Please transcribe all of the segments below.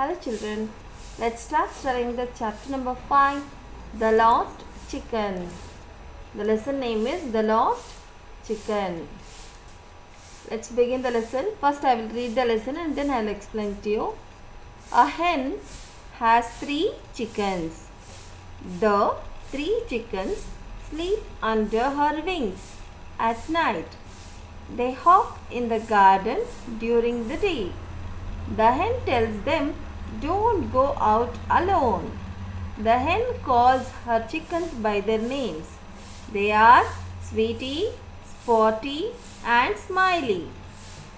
Hello children, let's start studying the chapter number 5, The Lost Chicken. The lesson name is The Lost Chicken. Let's begin the lesson. First I will read the lesson and then I will explain to you. A hen has 3 chickens. The 3 chickens sleep under her wings at night. They hop in the garden during the day. The hen tells them, "Don't go out alone." The hen calls her chickens by their names. They are Sweetie, Spotty and Smiley.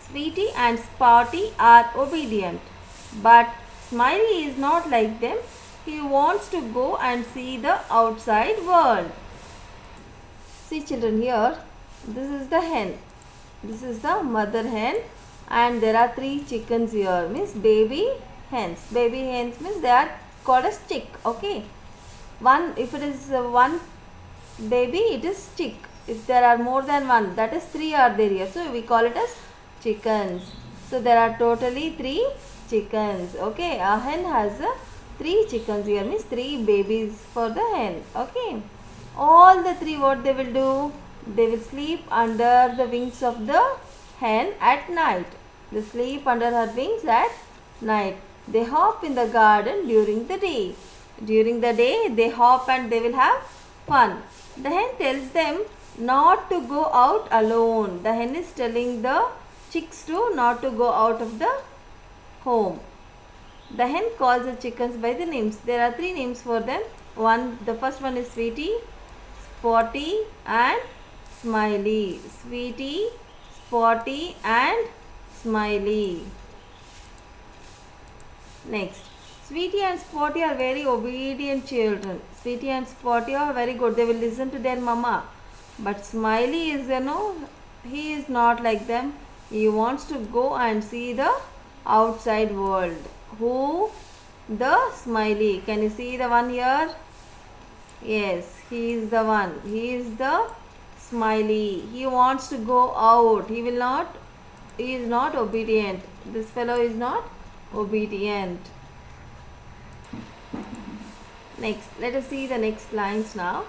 Sweetie and Spotty are obedient, but Smiley is not like them. He wants to go and see the outside world. See children, here, this is the hen. This is the mother hen. And there are 3 chickens here, means baby hens. Baby hens means they are called as chick. Okay, one, if it is one baby, it is chick. If there are more than one, that is 3 are there here, so we call it as chickens. So there are totally 3 chickens. Okay, a hen has 3 chickens here, means 3 babies for the hen. Okay, all the 3, what they will do, they will sleep under the wings of the hen at night. They sleep under her wings at night. They hop in the garden during the day. During the day, they hop and they will have fun. The hen tells them not to go out alone. The hen is telling the chicks to not to go out of the home. The hen calls the chickens by the names. There are 3 names for them. The first one is Sweetie, Spotty and Smiley. Sweetie, Spotty and Smiley. Next, Sweetie and Spotty are very obedient children. Sweetie and Spotty are very good. They will listen to their mama. But Smiley is, he is not like them. He wants to go and see the outside world. Who? The Smiley. Can you see the one here? Yes, he is the one. He is the Smiley. He wants to go out. He is not obedient. This fellow is not obedient. Next, let us see the next lines now.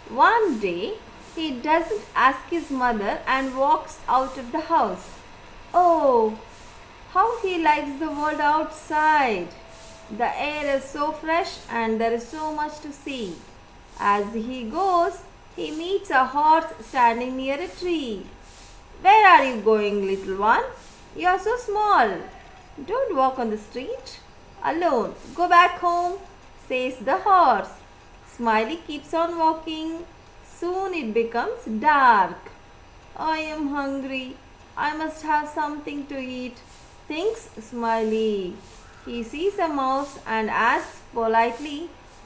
One day, he doesn't ask his mother and walks out of the house. Oh, how he likes the world outside. The air is so fresh and there is so much to see. As he goes, he meets a horse standing near a tree. "Where are you going, little one? You are so small. Don't walk on the street alone. Go back home," says the horse. Smiley keeps on walking. Soon it becomes dark. "I am hungry. I must have something to eat," thinks Smiley. He sees a mouse and asks politely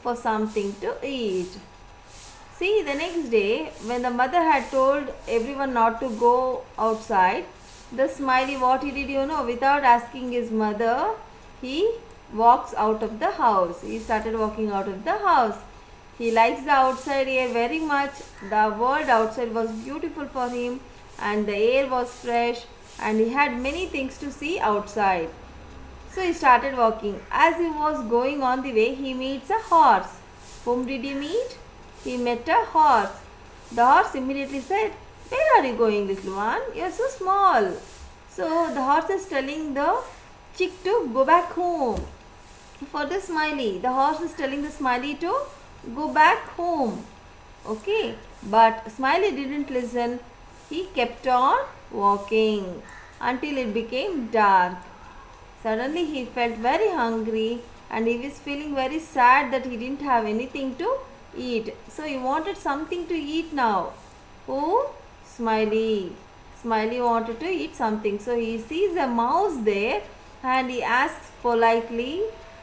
for something to eat. See, the next day, when the mother had told everyone not to go outside, the Smiley, what he did, without asking his mother, he walks out of the house. He started walking out of the house. He likes the outside air very much. The world outside was beautiful for him and the air was fresh and he had many things to see outside. So he started walking. As he was going on the way, he meets a horse. Whom did he meet? He met a horse. The horse immediately said, "Where are you going, little one? You are so small." So the horse is telling the chick to go back home. For the Smiley, the horse is telling the Smiley to go back home. Okay, but Smiley didn't listen. He kept on walking until it became dark. Suddenly he felt very hungry and he was feeling very sad that he didn't have anything to eat. So he wanted something to eat now. Who? Smiley. Smiley wanted to eat something. So he sees a mouse there and he asks politely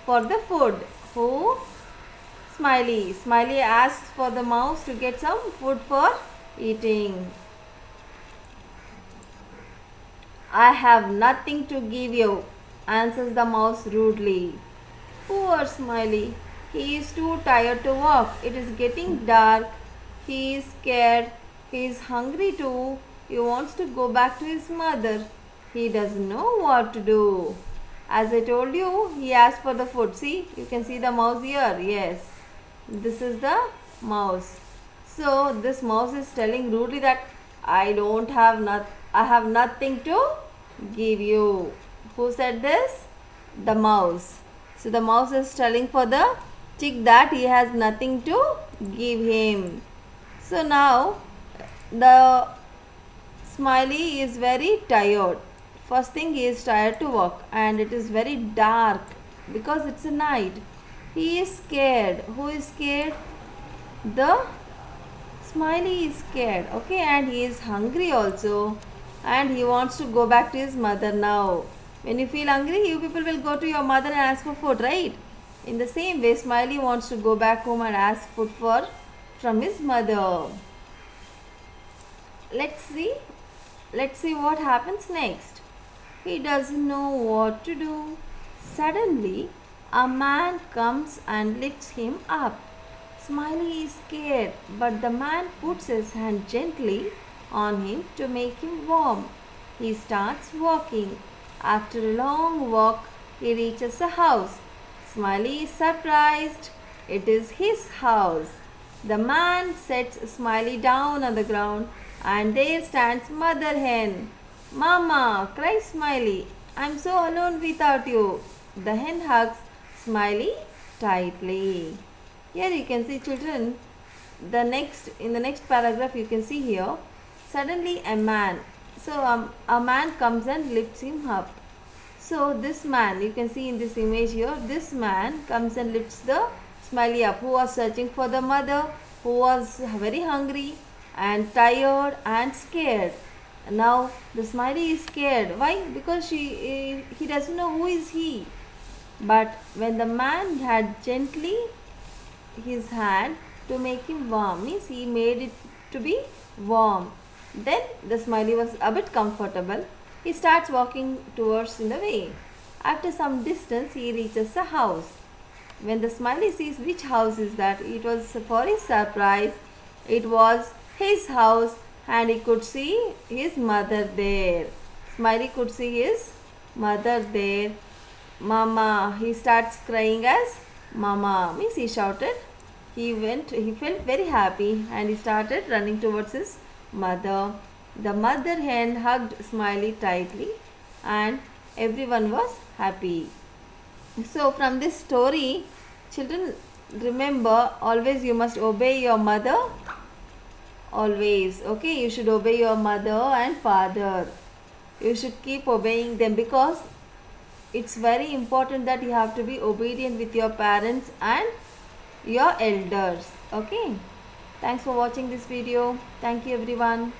for the food. Who? Smiley. Smiley asks for the mouse to get some food for eating. "I have nothing to give you," answers the mouse rudely. Poor Smiley. He is too tired to walk. It is getting dark. He is scared. He is hungry too. He wants to go back to his mother. He doesn't know what to do. As I told you, he asked for the food. See, you can see the mouse here. Yes, this is the mouse. So this mouse is telling rudely that I have nothing to give you. Who said this? The mouse. So the mouse is telling for the chick that he has nothing to give him. So now the Smiley is very tired. First thing, he is tired to walk and it is very dark because it's a night. He is scared. Who is scared? The Smiley is scared. Okay, and he is hungry also and he wants to go back to his mother now. When you feel hungry, you people will go to your mother and ask for food, right? In the same way, Smiley wants to go back home and ask food from his mother. Let's see what happens next. He doesn't know what to do. Suddenly, a man comes and lifts him up. Smiley is scared, but the man puts his hand gently on him to make him warm. He starts walking. After a long walk, he reaches a house. Smiley is surprised. It is his house. The man sets Smiley down on the ground and there stands Mother Hen. Mama, cries Smiley, I'm so alone without you. The hen hugs Smiley tightly. Here you can see, children, in the next paragraph you can see here, suddenly a man. So a man comes and lifts him up. So this man, you can see in this image here, this man comes and lifts the Smiley up, who was searching for the mother, who was very hungry and tired and scared. Now the Smiley is scared. Why? Because he doesn't know who is he. But when the man had gently his hand to make him warm, means he made it to be warm, then the Smiley was a bit comfortable. He starts walking towards in the way. After some distance, he reaches a house. When the Smiley sees which house is that, it was for his surprise. It was his house and he could see his mother there. Smiley could see his mother there. Mama, he starts crying as Mama, means he shouted. He felt very happy and he started running towards his mother. The mother hen hugged Smiley tightly and everyone was happy. So from this story, children, remember, always you must obey your mother. Always, okay, you should obey your mother and father. You should keep obeying them because it's very important that you have to be obedient with your parents and your elders. Okay, thanks for watching this video. Thank you everyone.